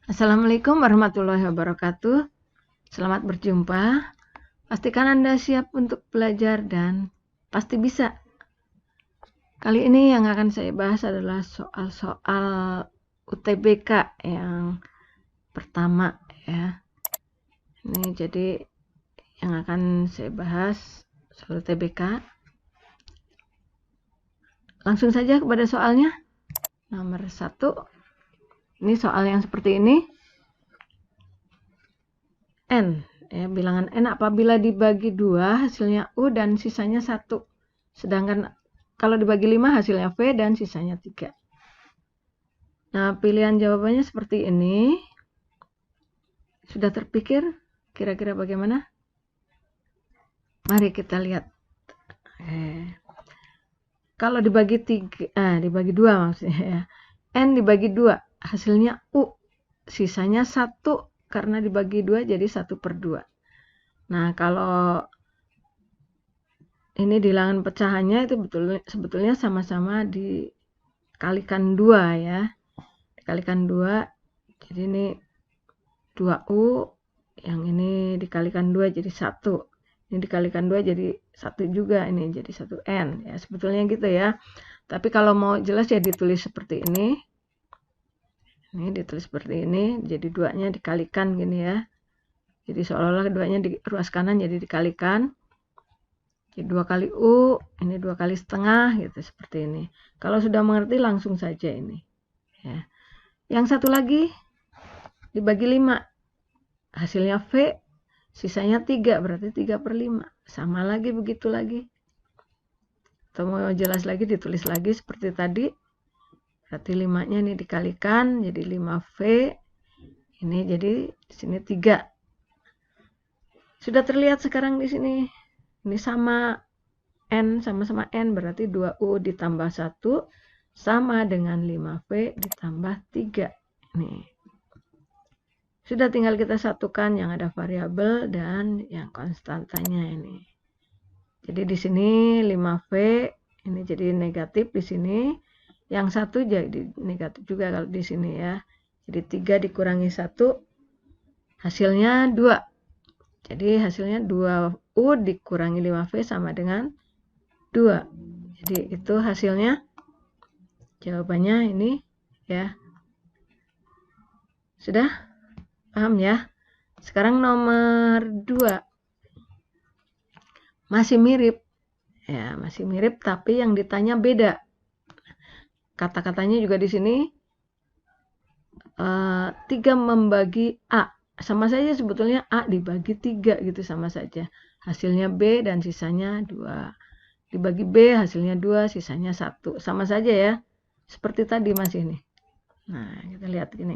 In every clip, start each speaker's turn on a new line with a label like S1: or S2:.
S1: Assalamualaikum warahmatullahi wabarakatuh. Selamat berjumpa. Pastikan Anda siap untuk belajar dan pasti bisa. Kali ini yang akan saya bahas adalah soal-soal UTBK yang pertama ya. Ini jadi yang akan saya bahas soal UTBK. Langsung saja kepada soalnya. Nomor 1. Ini soal yang seperti ini. N, ya, bilangan N apabila dibagi 2 hasilnya U dan sisanya 1. Sedangkan kalau dibagi 5 hasilnya V dan sisanya 3. Nah, pilihan jawabannya seperti ini. Sudah terpikir kira-kira bagaimana? Mari kita lihat. Kalau dibagi 2 maksudnya ya. N dibagi 2 hasilnya U. Sisanya 1 karena dibagi 2 jadi 1/2. Nah, kalau ini bilangan pecahannya itu sebetulnya sama-sama dikalikan 2 ya. Dikalikan 2. Jadi ini 2U, yang ini dikalikan 2 jadi 1. Ini dikalikan 2 jadi 1 juga, ini jadi 1N ya, sebetulnya gitu ya. Tapi kalau mau jelas ya ditulis seperti ini. Ini ditulis seperti ini, jadi 2-nya dikalikan gini ya. Jadi seolah-olah 2-nya di ruas kanan jadi dikalikan. Jadi 2 kali U, ini 2 kali setengah gitu, seperti ini. Kalau sudah mengerti langsung saja ini. Ya. Yang satu lagi dibagi 5. Hasilnya V, sisanya 3, berarti 3/5. Sama lagi, begitu lagi. Atau mau jelas lagi, ditulis lagi seperti tadi. Berarti 5-nya ini dikalikan, jadi 5V. Ini jadi di sini 3. Sudah terlihat sekarang di sini. Ini sama N, sama-sama N, berarti 2U ditambah 1 sama dengan 5V ditambah 3. Nih. Sudah tinggal kita satukan yang ada variabel dan yang konstantanya ini. Jadi di sini 5V ini jadi negatif di sini. Yang 1 jadi negatif juga kalau di sini ya. Jadi 3 dikurangi 1 hasilnya 2. Jadi hasilnya 2U dikurangi 5V sama dengan 2. Jadi itu hasilnya. Jawabannya ini ya. Sudah? Paham ya? Sekarang nomor 2. Masih mirip. Ya, masih mirip tapi yang ditanya beda. Kata-katanya juga di sini 3 membagi A. Sama saja sebetulnya A dibagi 3 gitu, sama saja. Hasilnya B dan sisanya 2. Dibagi B hasilnya 2, sisanya 1. Sama saja ya. Seperti tadi masih ini. Nah, kita lihat gini.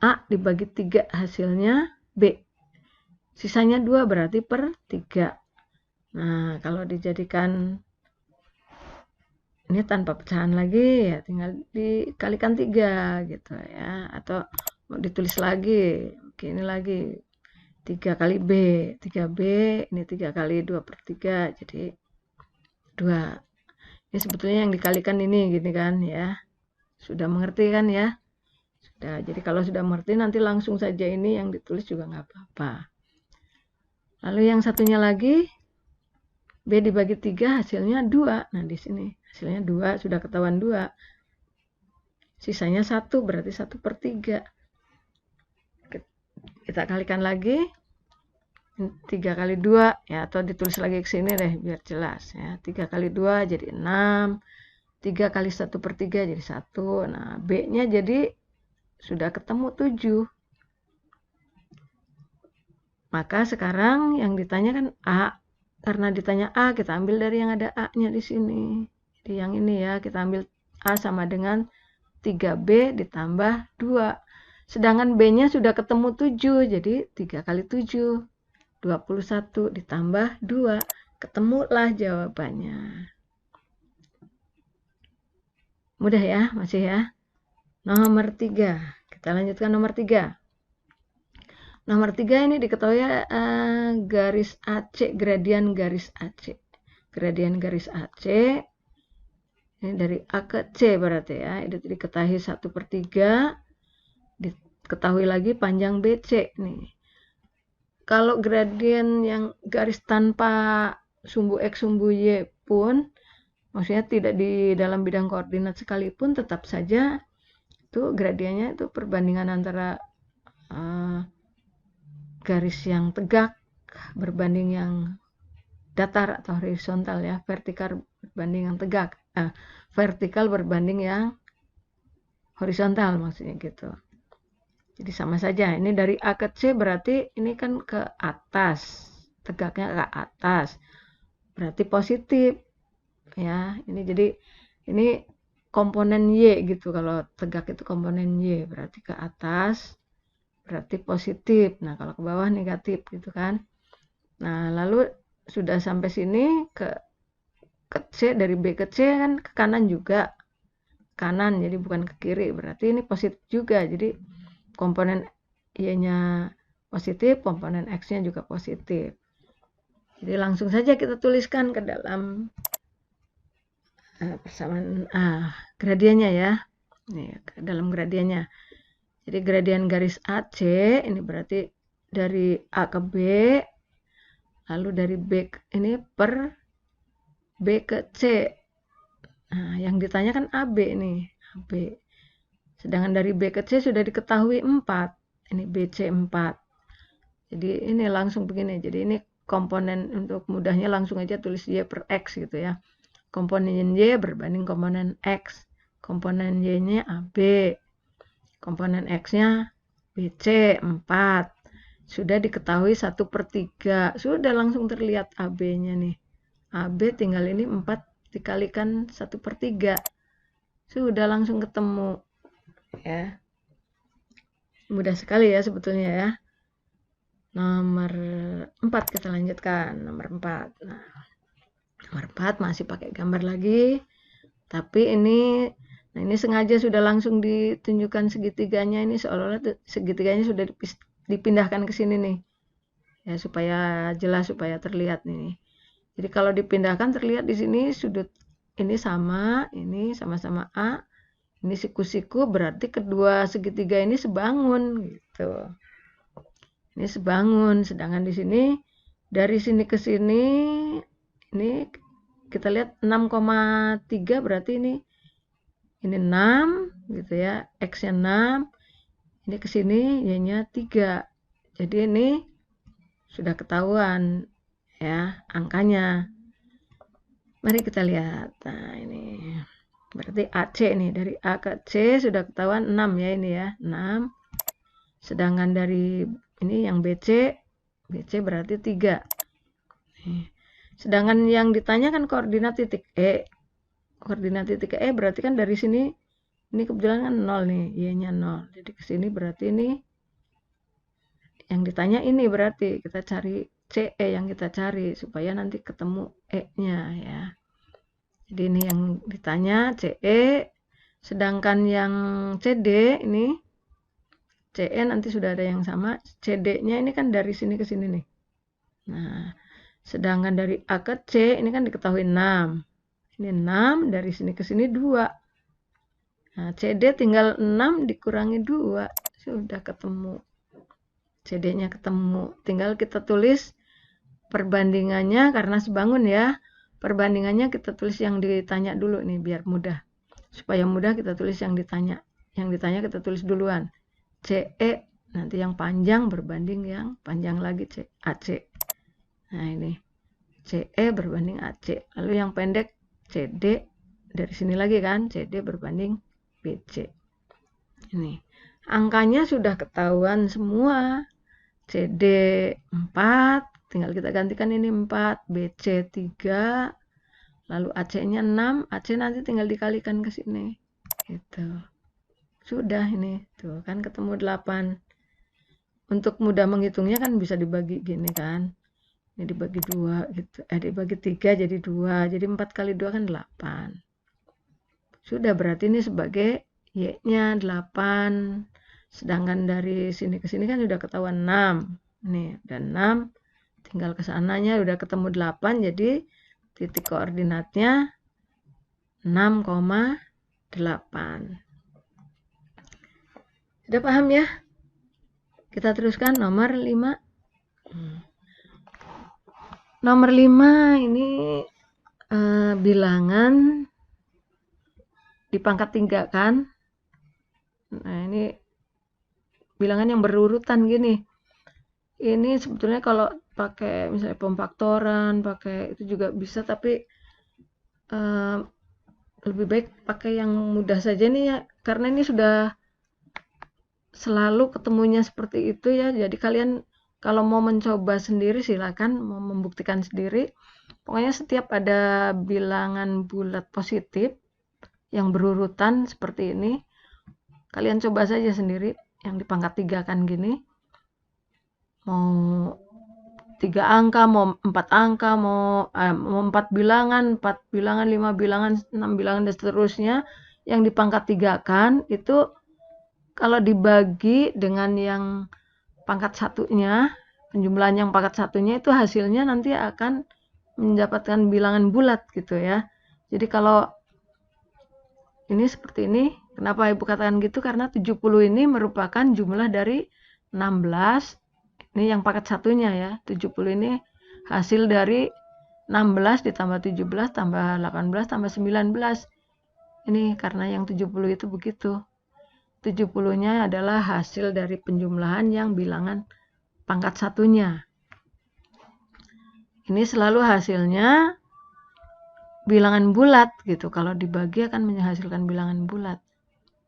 S1: A dibagi 3 hasilnya B. Sisanya 2 berarti per 3. Nah, kalau dijadikan ini tanpa pecahan lagi ya tinggal dikalikan 3 gitu ya, atau mau ditulis lagi. Oke, ini lagi 3 kali B, 3B, ini 3 kali 2/3 jadi 2. Ini sebetulnya yang dikalikan ini gini kan ya. Sudah mengerti kan ya? Sudah. Jadi kalau sudah mengerti nanti langsung saja ini yang ditulis juga nggak apa-apa. Lalu yang satunya lagi B dibagi 3 hasilnya 2. Nah, di sini hasilnya 2, sudah ketahuan 2. Sisanya 1, berarti 1/3. Kita kalikan lagi. 3 kali 2 ya, atau ditulis lagi ke sini deh biar jelas ya. 3 kali 2 jadi 6. 3 kali 1/3 jadi 1. Nah, B-nya jadi sudah ketemu 7. Maka sekarang yang ditanya kan A. Karena ditanya A, kita ambil dari yang ada A-nya di sini. Jadi yang ini ya, kita ambil A sama dengan 3B ditambah 2. Sedangkan B-nya sudah ketemu 7, jadi 3 kali 7. 21 ditambah 2. Ketemulah jawabannya. Mudah ya, masih ya. Nomor 3. Kita lanjutkan nomor 3. Nomor 3 ini diketahui garis AC, gradian garis AC. Gradian garis AC ini dari A ke C berarti ya. Itu diketahui 1/3 diketahui lagi panjang BC nih. Kalau gradien yang garis tanpa sumbu X, sumbu Y pun, maksudnya tidak di dalam bidang koordinat sekalipun, tetap saja itu gradiennya itu perbandingan antara garis yang tegak berbanding yang datar atau horizontal ya, vertikal berbanding yang tegak, vertikal berbanding yang horizontal maksudnya gitu. Jadi sama saja, ini dari A ke C berarti ini kan ke atas, tegaknya ke atas, berarti positif ya. Ini jadi ini komponen Y gitu, kalau tegak itu komponen Y, berarti ke atas berarti positif. Nah kalau ke bawah negatif gitu kan. Nah lalu sudah sampai sini ke C, dari B ke C kan ke kanan juga, kanan jadi bukan ke kiri, berarti ini positif juga. Jadi komponen Y-nya positif, komponen X-nya juga positif. Jadi langsung saja kita tuliskan ke dalam persamaan gradiennya ya. Nih, ke dalam gradiennya. Jadi gradien garis AC ini berarti dari A ke B, lalu dari B ini per B ke C. Nah, yang ditanya kan AB nih, AB. Sedangkan dari B ke C sudah diketahui 4. Ini BC 4. Jadi ini langsung begini. Jadi ini komponen, untuk mudahnya langsung aja tulis Y per X gitu ya. Komponen Y berbanding komponen X. Komponen Y-nya AB. Komponen X-nya BC 4. Sudah diketahui 1/3. Sudah langsung terlihat AB-nya nih. AB tinggal ini 4 dikalikan 1/3. Sudah langsung ketemu. Ya. Mudah sekali ya sebetulnya ya. Nomor 4 kita lanjutkan. Nomor 4. Nah, nomor 4 masih pakai gambar lagi. Tapi ini sengaja sudah langsung ditunjukkan segitiganya, ini seolah-olah segitiganya sudah dipindahkan ke sini nih. Ya supaya jelas, supaya terlihat nih. Jadi kalau dipindahkan terlihat di sini sudut ini sama-sama A. Ini siku-siku, berarti kedua segitiga ini sebangun gitu. Ini sebangun, sedangkan di sini dari sini ke sini ini kita lihat 6,3 berarti ini 6 gitu ya, X-nya 6. Ini ke sini Y-nya 3. Jadi ini sudah ketahuan ya angkanya. Mari kita lihat. Nah, ini berarti AC nih, dari A ke C sudah ketahuan 6 ya, ini ya 6. Sedangkan dari ini yang BC berarti 3. Sedangkan yang ditanyakan koordinat titik E. Koordinat titik E berarti kan dari sini, ini kebetulan kan 0 nih, Y-nya 0. Jadi ke sini berarti ini yang ditanya, ini berarti kita cari CE yang kita cari supaya nanti ketemu E-nya ya. Jadi ini yang ditanya CE, sedangkan yang CD ini CE nanti sudah ada yang sama, CD-nya ini kan dari sini ke sini nih. Nah, sedangkan dari A ke C ini kan diketahui 6. Ini 6, dari sini ke sini 2. Nah, CD tinggal 6 dikurangi 2, sudah ketemu. CD-nya ketemu. Tinggal kita tulis perbandingannya, karena sebangun ya. Perbandingannya kita tulis yang ditanya dulu nih biar mudah. Supaya mudah kita tulis yang ditanya. Yang ditanya kita tulis duluan. CE nanti yang panjang berbanding yang panjang lagi AC. Nah ini CE berbanding AC. Lalu yang pendek CD, dari sini lagi kan CD berbanding BC. Ini angkanya sudah ketahuan semua. CD 4, tinggal kita gantikan ini 4, BC 3, lalu AC-nya 6, AC nanti tinggal dikalikan ke sini. Gitu. Sudah ini, tuh kan ketemu 8. Untuk mudah menghitungnya kan bisa dibagi gini kan. Ini dibagi 2 gitu. Dibagi 3 jadi 2. Jadi 4 kali 2 kan 8. Sudah, berarti ini sebagai Y-nya 8. Sedangkan dari sini ke sini kan sudah ketahuan 6. Nih, dan 6 tinggal ke sananya udah ketemu 8, jadi titik koordinatnya 6,8. Sudah paham ya? Kita teruskan nomor 5. Nomor 5 ini bilangan di pangkat 3 kan. Nah, ini bilangan yang berurutan gini. Ini sebetulnya kalau pakai misalnya pemfaktoran, pakai itu juga bisa, tapi lebih baik pakai yang mudah saja nih ya, karena ini sudah selalu ketemunya seperti itu ya. Jadi kalian kalau mau mencoba sendiri silakan, mau membuktikan sendiri. Pokoknya setiap ada bilangan bulat positif yang berurutan seperti ini, kalian coba saja sendiri yang di pangkat 3 kan gini. Mau 3 angka, mau 4 angka, mau 4 bilangan, 4 bilangan, 5 bilangan, 6 bilangan, dan seterusnya. Yang di pangkat 3 kan, itu kalau dibagi dengan yang pangkat satunya, penjumlahan yang pangkat satunya, itu hasilnya nanti akan mendapatkan bilangan bulat gitu ya. Jadi kalau ini seperti ini, kenapa Ibu katakan gitu? Karena 70 ini merupakan jumlah dari 16. Ini yang pangkat satunya ya. 70 ini hasil dari 16 ditambah 17 tambah 18 tambah 19. Ini karena yang 70 itu begitu. 70-nya adalah hasil dari penjumlahan yang bilangan pangkat satunya. Ini selalu hasilnya bilangan bulat gitu. Kalau dibagi akan menghasilkan bilangan bulat.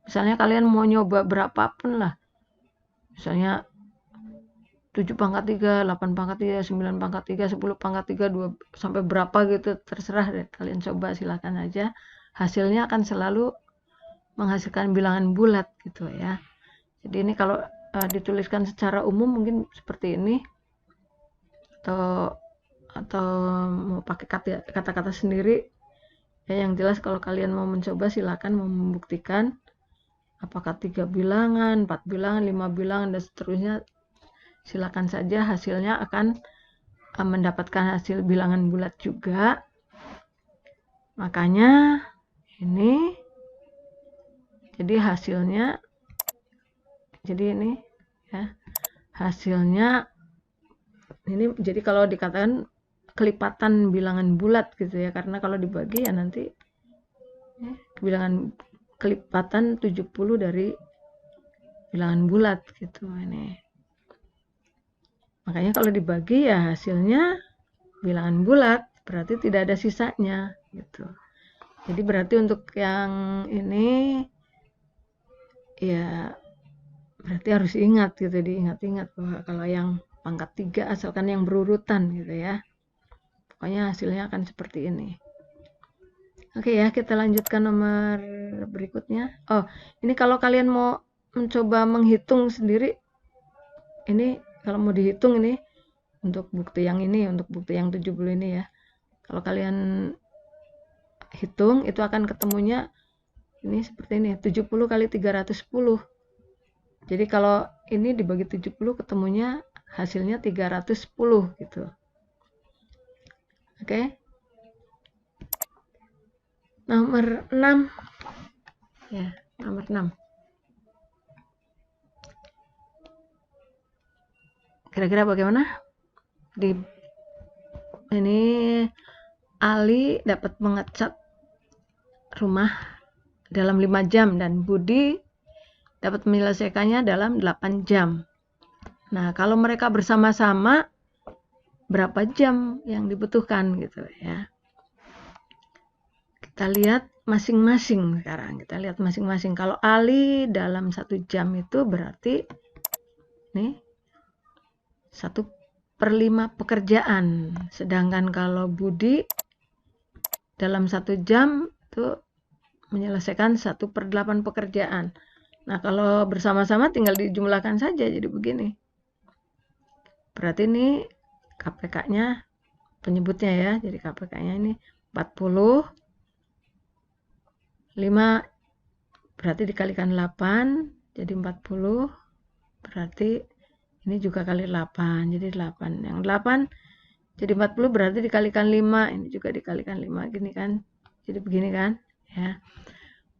S1: Misalnya kalian mau nyoba berapapun lah. Misalnya 7 pangkat 3, 8 pangkat 3, 9 pangkat 3, 10 pangkat 3, 2, sampai berapa gitu, terserah deh. Kalian coba, silakan aja. Hasilnya akan selalu menghasilkan bilangan bulat gitu ya. Jadi ini kalau dituliskan secara umum mungkin seperti ini. Atau mau pakai kata-kata sendiri. Ya, yang jelas kalau kalian mau mencoba silakan, mau membuktikan apakah 3 bilangan, 4 bilangan, 5 bilangan, dan seterusnya. Silakan saja, hasilnya akan mendapatkan hasil bilangan bulat juga. Makanya ini jadi hasilnya, jadi ini ya, hasilnya ini. Jadi kalau dikatakan kelipatan bilangan bulat gitu ya, karena kalau dibagi ya nanti ya, bilangan kelipatan 70 dari bilangan bulat gitu ini. Makanya kalau dibagi ya hasilnya bilangan bulat, berarti tidak ada sisanya gitu. Jadi berarti untuk yang ini ya berarti harus ingat gitu, diingat-ingat bahwa kalau yang pangkat 3 asalkan yang berurutan gitu ya. Pokoknya hasilnya akan seperti ini. Oke ya, kita lanjutkan nomor berikutnya. Oh, ini kalau kalian mau mencoba menghitung sendiri, ini kalau mau dihitung ini untuk bukti yang ini, untuk bukti yang 70 ini ya. Kalau kalian hitung itu akan ketemunya ini seperti ini, 70 kali 310. Jadi kalau ini dibagi 70 ketemunya hasilnya 310 gitu. Oke. Nomor 6. Ya, nomor 6. Kira-kira bagaimana? Ini Ali dapat mengecat rumah dalam 5 jam dan Budi dapat menyelesaikannya dalam 8 jam. Nah, kalau mereka bersama-sama berapa jam yang dibutuhkan gitu ya. Kita lihat masing-masing sekarang. Kita lihat masing-masing. Kalau Ali dalam 1 jam itu berarti nih 1/5 pekerjaan. Sedangkan kalau Budi dalam 1 jam itu menyelesaikan 1/8 pekerjaan. Nah, kalau bersama-sama tinggal dijumlahkan saja jadi begini. Berarti ini KPK-nya, penyebutnya ya. Jadi KPK-nya ini 40. 5 berarti dikalikan 8 jadi 40. Berarti ini juga kali 8 jadi 8. Yang 8 jadi 40 berarti dikalikan 5. Ini juga dikalikan 5 gini kan. Jadi begini kan ya.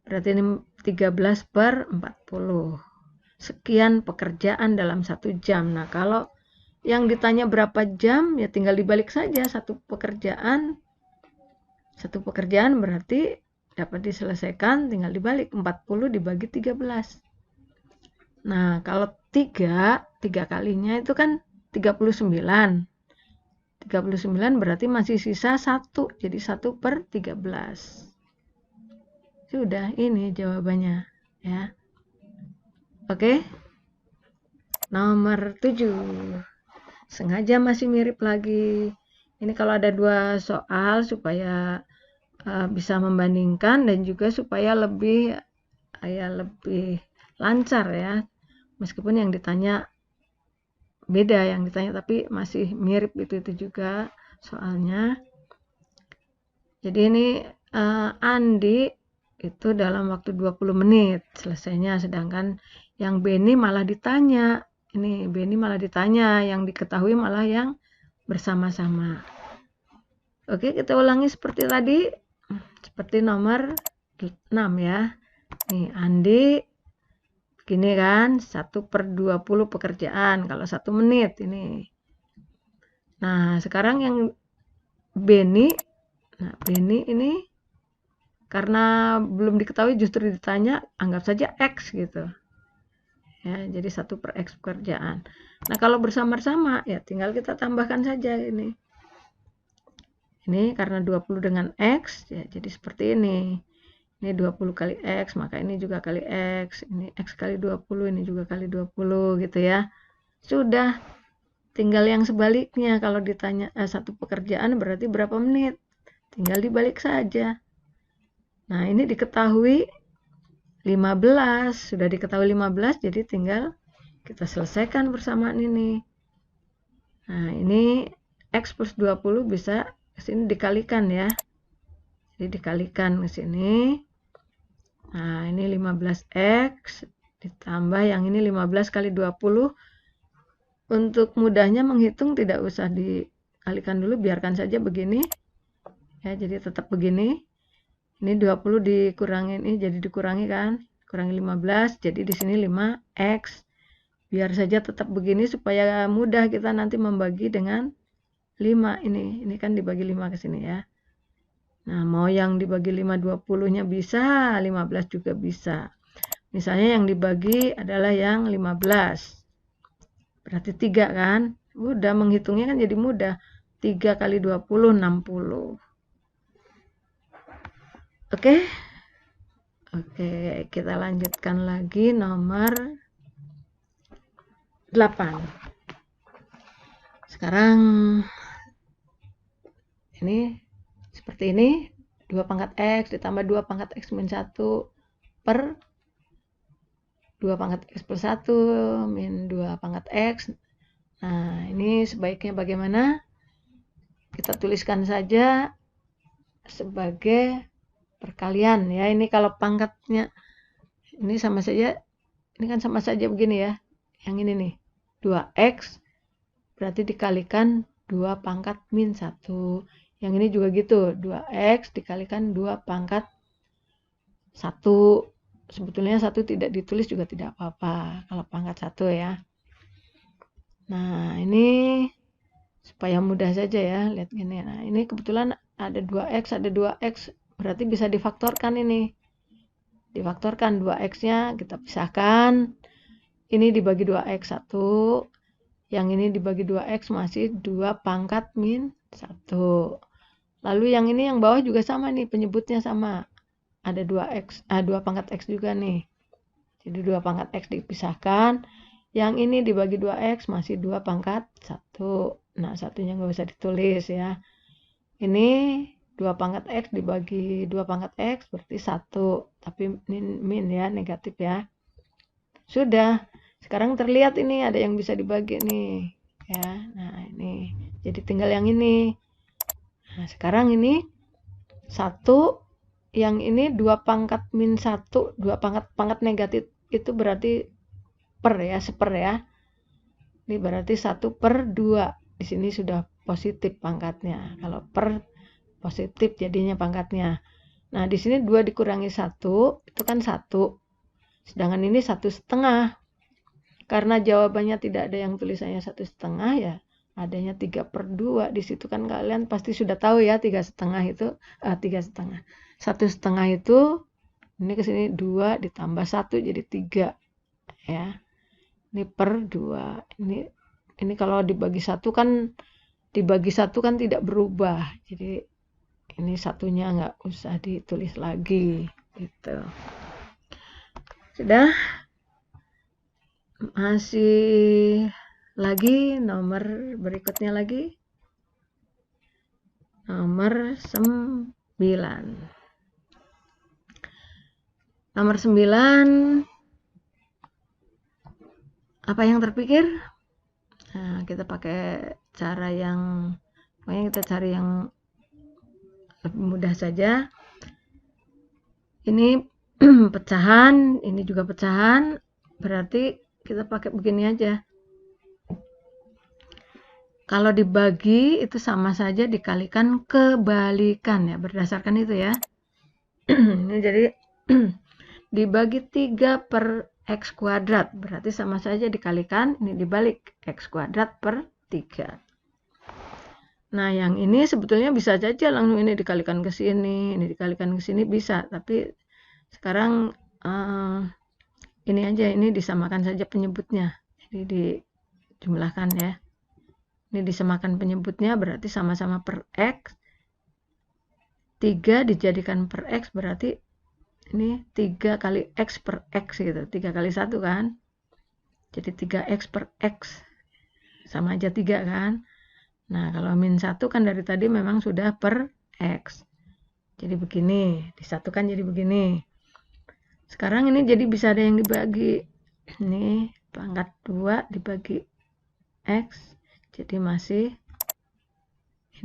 S1: Berarti ini 13/40. sekian pekerjaan dalam 1 jam. Nah, kalau yang ditanya berapa jam, ya tinggal dibalik saja. Satu pekerjaan berarti dapat diselesaikan, tinggal dibalik. 40 dibagi 13. Nah, kalau 3 kalinya itu kan 39. 39 berarti masih sisa 1. Jadi 1/13. Sudah, ini jawabannya. Ya. Oke. Nomor 7. Sengaja masih mirip lagi. Ini kalau ada 2 soal supaya bisa membandingkan dan juga supaya lebih lancar ya. Meskipun yang ditanya beda yang ditanya, tapi masih mirip itu juga soalnya. Jadi ini Andi itu dalam waktu 20 menit selesainya, sedangkan yang Beni malah ditanya. Ini Beni malah ditanya, yang diketahui malah yang bersama-sama. Oke, kita ulangi seperti tadi, seperti nomor 6 ya. Nih, Andi begini kan, 1/20 pekerjaan, kalau 1 menit ini. Nah, sekarang yang Beni, ini karena belum diketahui justru ditanya, anggap saja X gitu. Ya, jadi 1/X pekerjaan. Nah, kalau bersama-sama ya tinggal kita tambahkan saja ini. Ini karena 20 dengan X, ya jadi seperti ini. Ini 20 kali X, maka ini juga kali X. Ini X kali 20, ini juga kali 20 gitu ya. Sudah, tinggal yang sebaliknya. Kalau ditanya satu pekerjaan berarti berapa menit? Tinggal dibalik saja. Nah, ini diketahui 15. Sudah diketahui 15, jadi tinggal kita selesaikan persamaan ini. Nah, ini X plus 20 bisa ke sini dikalikan ya. Jadi dikalikan ke sini. Nah, ini 15X ditambah yang ini 15 kali 20. Untuk mudahnya menghitung tidak usah dikalikan dulu, biarkan saja begini. Ya, jadi tetap begini. Ini 20 dikurangi ini jadi dikurangi kan? Kurangi 15, jadi di sini 5X. Biar saja tetap begini supaya mudah kita nanti membagi dengan 5 ini. Ini kan dibagi 5 ke sini ya. Nah, mau yang dibagi 5 20-nya bisa, 15 juga bisa. Misalnya yang dibagi adalah yang 15. Berarti 3 kan? Udah menghitungnya kan jadi mudah. 3 kali 20, 60. Oke? Oke, kita lanjutkan lagi nomor 8. Sekarang ini seperti ini, 2 pangkat X ditambah 2 pangkat X min 1 per 2 pangkat X plus 1 min 2 pangkat X. Nah, ini sebaiknya bagaimana? Kita tuliskan saja sebagai perkalian ya. Ini kalau pangkatnya ini sama saja, ini kan sama saja begini ya. Yang ini nih, 2X berarti dikalikan 2 pangkat min 1. Yang ini juga gitu, 2X dikalikan 2 pangkat 1. Sebetulnya 1 tidak ditulis juga tidak apa-apa kalau pangkat 1 ya. Nah, ini supaya mudah saja ya, lihat gini. Nah, ini kebetulan ada 2X, ada 2X, berarti bisa difaktorkan ini. Difaktorkan 2X-nya kita pisahkan. Ini dibagi 2X 1. Yang ini dibagi 2X masih 2 pangkat min 1. Lalu yang ini yang bawah juga sama nih, penyebutnya sama. Ada 2X, 2 pangkat X juga nih. Jadi 2 pangkat X dipisahkan. Yang ini dibagi 2X masih 2 pangkat 1. Nah, satunya nggak usah ditulis ya. Ini 2 pangkat X dibagi 2 pangkat X berarti 1. Tapi min ya, negatif ya. Sudah. Sekarang terlihat ini ada yang bisa dibagi nih. Ya, nah ini. Jadi tinggal yang ini. Nah, sekarang ini 1, yang ini 2 pangkat min 1, 2 pangkat negatif itu berarti per ya, seper ya. Ini berarti 1/2. Di sini sudah positif pangkatnya. Kalau per positif jadinya pangkatnya. Nah, di sini 2 dikurangi 1, itu kan 1. Sedangkan ini 1/2. Karena jawabannya tidak ada yang tulisannya 1,5 ya, adanya 3/2. Di situ kan kalian pasti sudah tahu ya 3,5 itu 3,5. 1,5 itu ini ke sini 2 ditambah 1 jadi 3 ya. Ini per 2. Ini kalau dibagi 1 kan tidak berubah. Jadi ini satunya nggak usah ditulis lagi gitu. Sudah? Masih lagi nomor berikutnya lagi. Nomor 9. Nomor 9. Apa yang terpikir? Nah, kita pakai cara yang, pokoknya kita cari yang lebih mudah saja. Ini pecahan, ini juga pecahan, berarti kita pakai begini aja. Kalau dibagi itu sama saja dikalikan kebalikan ya, berdasarkan itu ya. Ini jadi dibagi 3 per X kuadrat, berarti sama saja dikalikan, ini dibalik X kuadrat per 3. Nah, yang ini sebetulnya bisa saja langsung ini dikalikan ke sini, ini dikalikan ke sini bisa, tapi sekarang ini aja, ini disamakan saja penyebutnya. Jadi dijumlahkan ya. Ini disamakan penyebutnya berarti sama-sama per X. 3 dijadikan per X berarti ini 3 kali X per X gitu. 3 kali 1 kan. Jadi 3X per X. Sama aja 3 kan. Nah, kalau min 1 kan dari tadi memang sudah per X. Jadi begini. Disatukan jadi begini. Sekarang ini jadi bisa ada yang dibagi. Ini pangkat 2 dibagi X. Jadi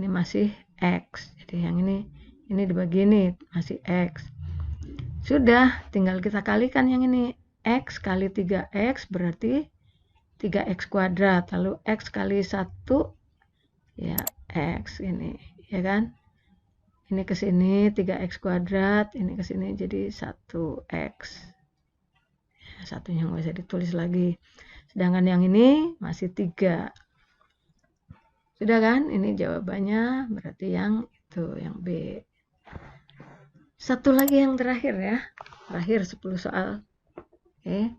S1: ini masih X. Jadi yang ini dibagi ini masih X. Sudah, tinggal kita kalikan yang ini. X kali 3X berarti 3X kuadrat. Lalu X kali 1 ya X ini. Ya kan? Ini ke sini 3X kuadrat. Ini ke sini jadi 1X. Ya, satunya nggak bisa ditulis lagi. Sedangkan yang ini masih 3. Sudah kan? Ini jawabannya berarti yang itu, yang B. Satu lagi yang terakhir ya. Terakhir 10 soal. Oke.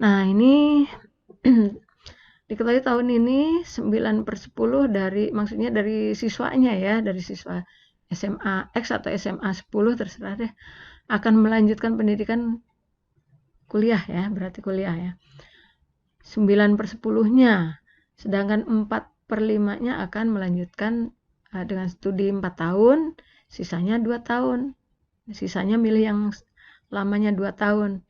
S1: Nah, ini diketahui tahun ini 9/10 maksudnya dari siswanya ya, dari siswa SMA X atau SMA 10 terserah deh, akan melanjutkan pendidikan kuliah ya, berarti kuliah ya. 9/10-nya, sedangkan 4/5-nya akan melanjutkan dengan studi 4 tahun, sisanya 2 tahun. Sisanya milih yang lamanya 2 tahun.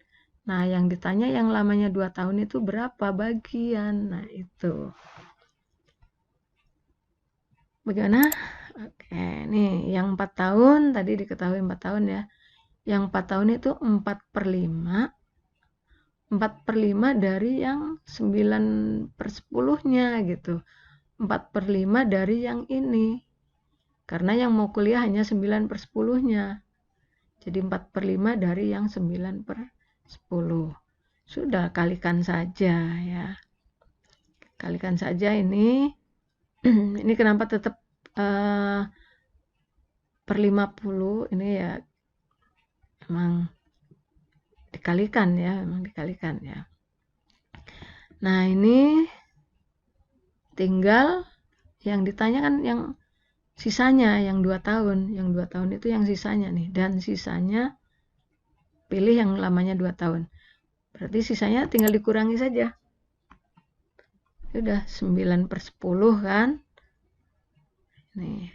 S1: Nah, yang ditanya yang lamanya 2 tahun itu berapa bagian? Nah, itu. Bagaimana? Oke, nih yang 4 tahun, tadi diketahui 4 tahun ya. Yang 4 tahun itu 4/5. 4/5 dari yang 9/10-nya gitu. 4/5 dari yang ini. Karena yang mau kuliah hanya 9/10-nya. Jadi 4/5 dari yang 9/10. Sudah, kalikan saja ya. Kalikan saja ini. Ini kenapa tetap per 50? Ini ya memang dikalikan ya, memang dikalikan ya. Nah, ini tinggal yang ditanyakan yang sisanya, yang 2 tahun. Yang 2 tahun itu yang sisanya nih. Dan sisanya pilih yang lamanya 2 tahun. Berarti sisanya tinggal dikurangi saja. Sudah 9/10 kan. Nih.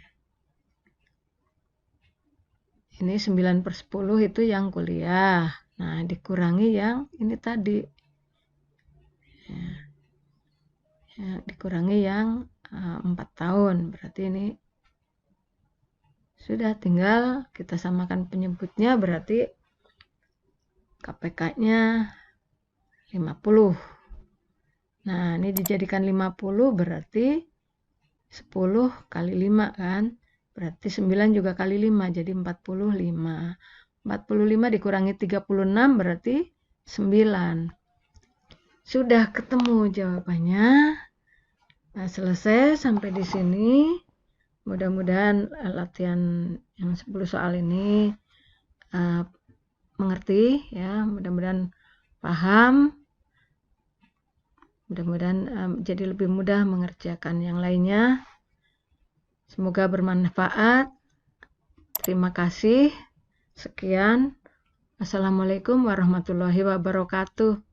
S1: Ini 9/10 itu yang kuliah. Nah, dikurangi yang ini tadi. Ya, dikurangi yang 4 tahun. Berarti ini sudah, tinggal kita samakan penyebutnya, berarti KPK-nya 50. Nah, ini dijadikan 50 berarti 10 kali 5 kan. Berarti 9 juga kali 5, jadi 45. 45 dikurangi 36 berarti 9. Sudah ketemu jawabannya. Nah, selesai sampai di sini. Mudah-mudahan latihan yang 10 soal ini mengerti ya, mudah-mudahan paham, mudah-mudahan jadi lebih mudah mengerjakan yang lainnya. Semoga bermanfaat. Terima kasih. Sekian. Assalamualaikum warahmatullahi wabarakatuh.